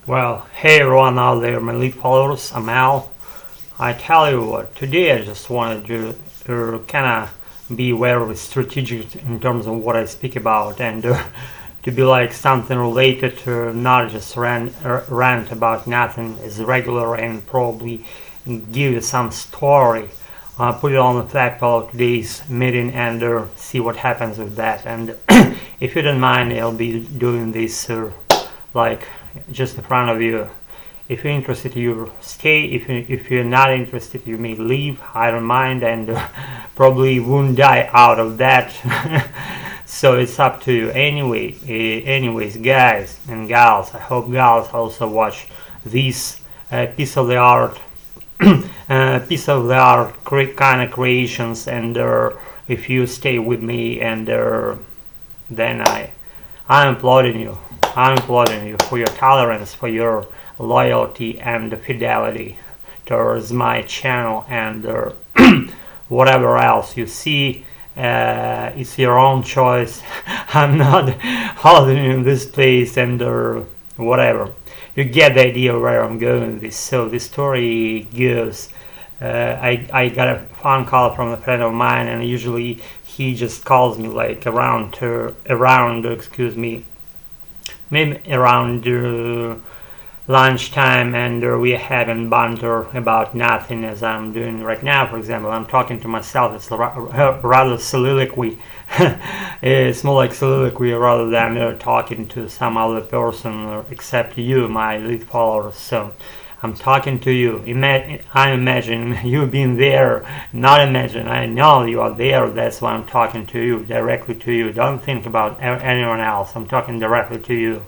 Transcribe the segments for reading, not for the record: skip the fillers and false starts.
Well, hey everyone out there, my lead followers, I'm Al. I tell you what, today I just wanted to kind of be very strategic in terms of what I speak about and to be like something related to not just rant about nothing is regular and probably give you some story. Put it on the flagpole of today's meeting and see what happens with that. And if you don't mind, I'll be doing this like just in front of you. If you're interested, you stay. If you're not interested, you may leave. I don't mind, and probably won't die out of that. So it's up to you. Anyways, guys and gals, I hope gals also watch this piece of the art, kind of creations. And if you stay with me, and then I'm applauding you. I'm applauding you for your tolerance, for your loyalty and fidelity towards my channel, and whatever else you see, it's your own choice. I'm not holding you in this place, and whatever. You get the idea where I'm going with this. So the story goes, I got a phone call from a friend of mine, and usually he just calls me like around maybe around lunchtime, and we're having banter about nothing, as I'm doing right now. For example, I'm talking to myself. It's rather soliloquy. It's more like soliloquy rather than talking to some other person, except you, my lead followers. So I'm talking to you. I imagine you being there. Not imagine. I know you are there. That's why I'm talking to you, directly to you. Don't think about anyone else. I'm talking directly to you.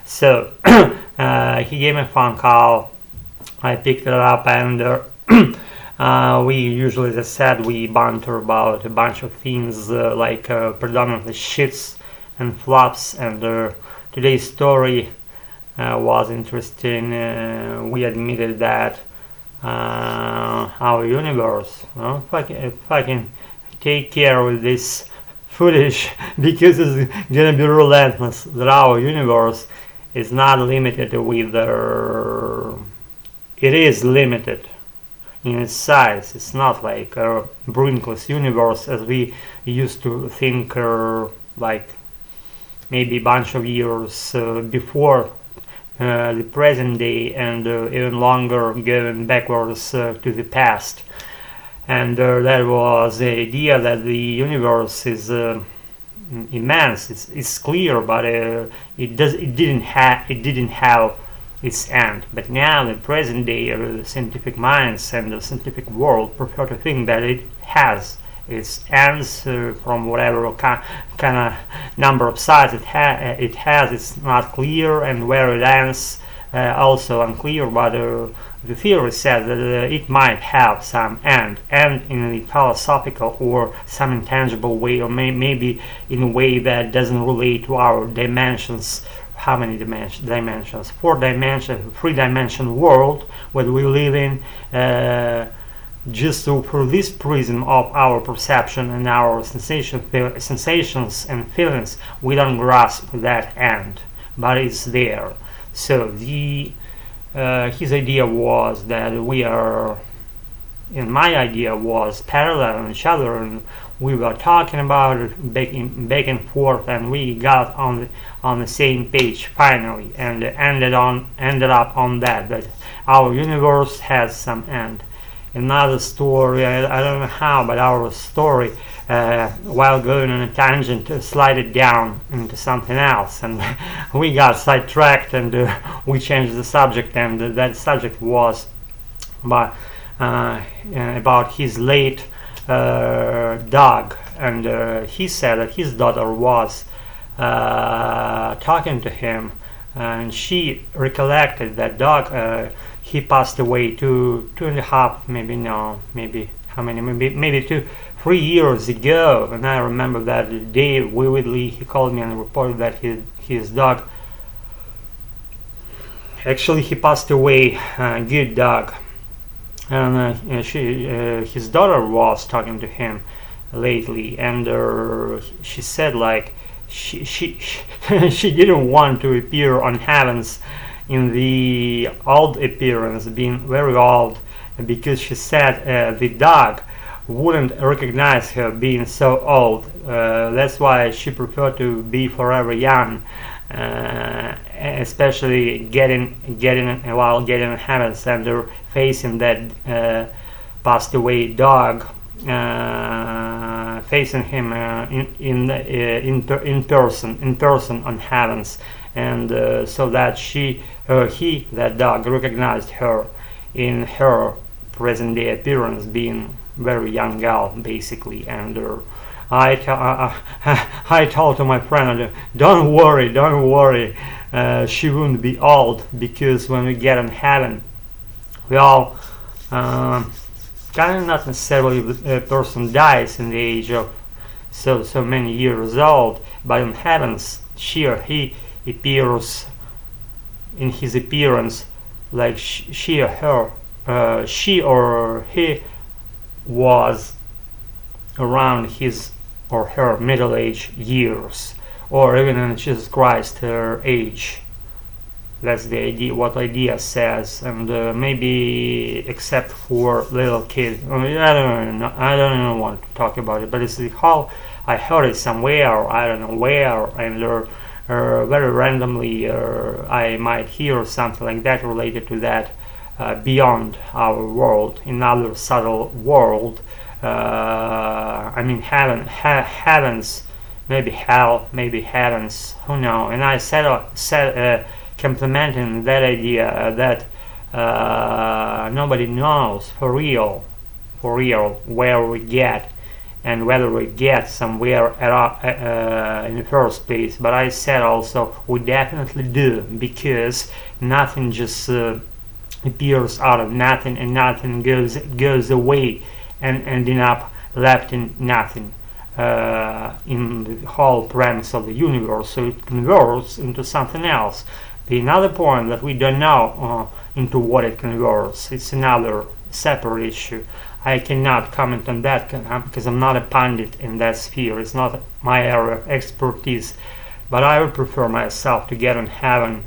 So he gave me a phone call. I picked it up, and we usually, as I said, we banter about a bunch of things, like predominantly shits and flops. And today's story was interesting. We admitted that our universe, if I can take care with this footage, because it's gonna be relentless, that our universe is not limited with it is limited in its size. It's not like a Brinkless universe as we used to think, like maybe a bunch of years before the present day, and even longer going backwards to the past. And there was the idea that the universe is immense. It's clear, but it didn't have its end. But now, in present day, the scientific minds and the scientific world prefer to think that it has its ends from whatever kind of number of sides it has. It's not clear, and where it ends also unclear. But the theory says that it might have some end in a philosophical or some intangible way, or maybe in a way that doesn't relate to our dimensions. How many dimensions? 3-dimensional world where we live in. Just through this prism of our perception and our sensations and feelings, we don't grasp that end, but it's there. So his idea was that we are, and my idea was parallel each other, and we were talking about it back and forth, and we got on the same page finally, and ended up on that our universe has some end. Another story, I don't know how, but our story, while going on a tangent, slided down into something else, and we got sidetracked, and we changed the subject, and that subject was about his late dog. And he said that his daughter was talking to him, and she recollected that dog. He passed away two and a half, maybe 3 years ago. And I remember that day vividly. He called me and reported that his dog, actually he passed away, good dog. And his daughter was talking to him lately, and she said like she didn't want to appear on heaven's in the old appearance, being very old, because she said the dog wouldn't recognize her being so old. That's why she preferred to be forever young, especially getting while getting in heaven and facing that passed away dog, facing him in person on heavens, and so that that dog recognized her in her present day appearance, being very young girl basically. And I told to my friend, don't worry, she won't be old, because when we get in heaven, we all kind of, not necessarily a person dies in the age of so many years old, but in heavens she or he appears in his appearance like she or he was around his or her middle-aged years, or even in Jesus Christ her age. That's the idea, what idea says. And maybe except for little kids, I don't even want to talk about it, but it's the how I heard it somewhere, I don't know where, and very randomly I might hear something like that related to that, beyond our world, in another subtle world. I mean heavens, maybe hell, maybe heavens, who knows. And I said complimenting that idea that nobody knows for real where we get, and whether we get somewhere in the first place. But I said also we definitely do, because nothing just appears out of nothing, and nothing goes away and ending up left in nothing in the whole premise of the universe. So it converts into something else. The another point that we don't know into what it converts, it's another separate issue. I cannot comment on that because I'm not a pundit in that sphere. It's not my area of expertise. But I would prefer myself to get in heaven,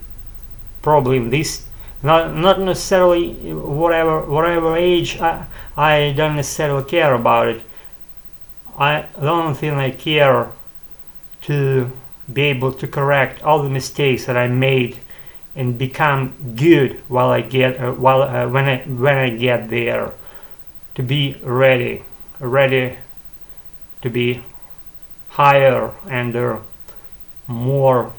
probably in this, not necessarily whatever age. I don't necessarily care about it. The only thing I care to be able to correct all the mistakes that I made and become good while I get when I get there, to be ready to be higher and more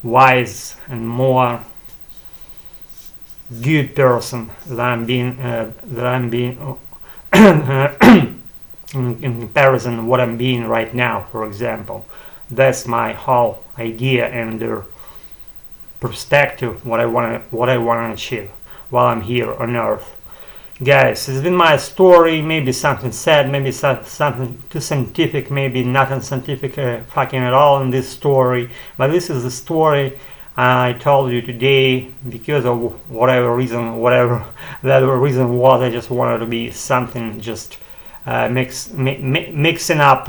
wise and more good person that I'm being in comparison to what I'm being right now, for example. That's my whole idea and perspective, what I want to achieve while I'm here on Earth. Guys, it's been my story. Maybe something sad, maybe something too scientific, maybe nothing scientific fucking at all in this story. But this is the story I told you today because of whatever that reason was. I just wanted to be something, just mixing up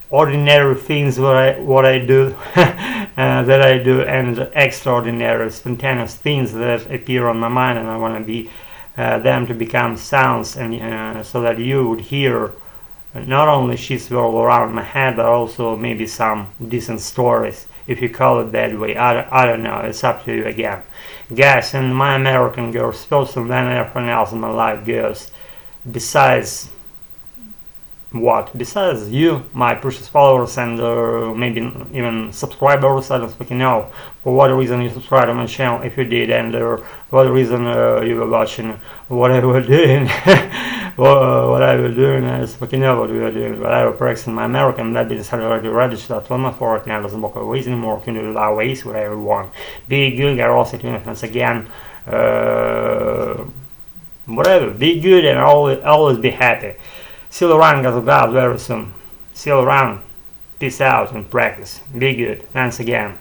ordinary things what I do that I do, and extraordinary spontaneous things that appear on my mind, and I want to be them to become sounds, and so that you would hear not only shit swirl around my head, but also maybe some decent stories, if you call it that way. I don't know, it's up to you again. Guys, and my American girls first, and then everything else in my life goes. Besides you, my precious followers, and maybe even subscribers. I don't fucking know for what reason you subscribed to my channel, if you did, and what reason you were watching what I was doing. What I was doing, I just fucking know what we were doing. But I was practicing my American. That business had already registered on my fork. Now doesn't work always anymore. Can do it our ways, whatever you want. Be good, get all once again. Whatever, be good and always be happy. See you around, guys, God, very soon. See you around. Peace out and practice. Be good. Thanks again.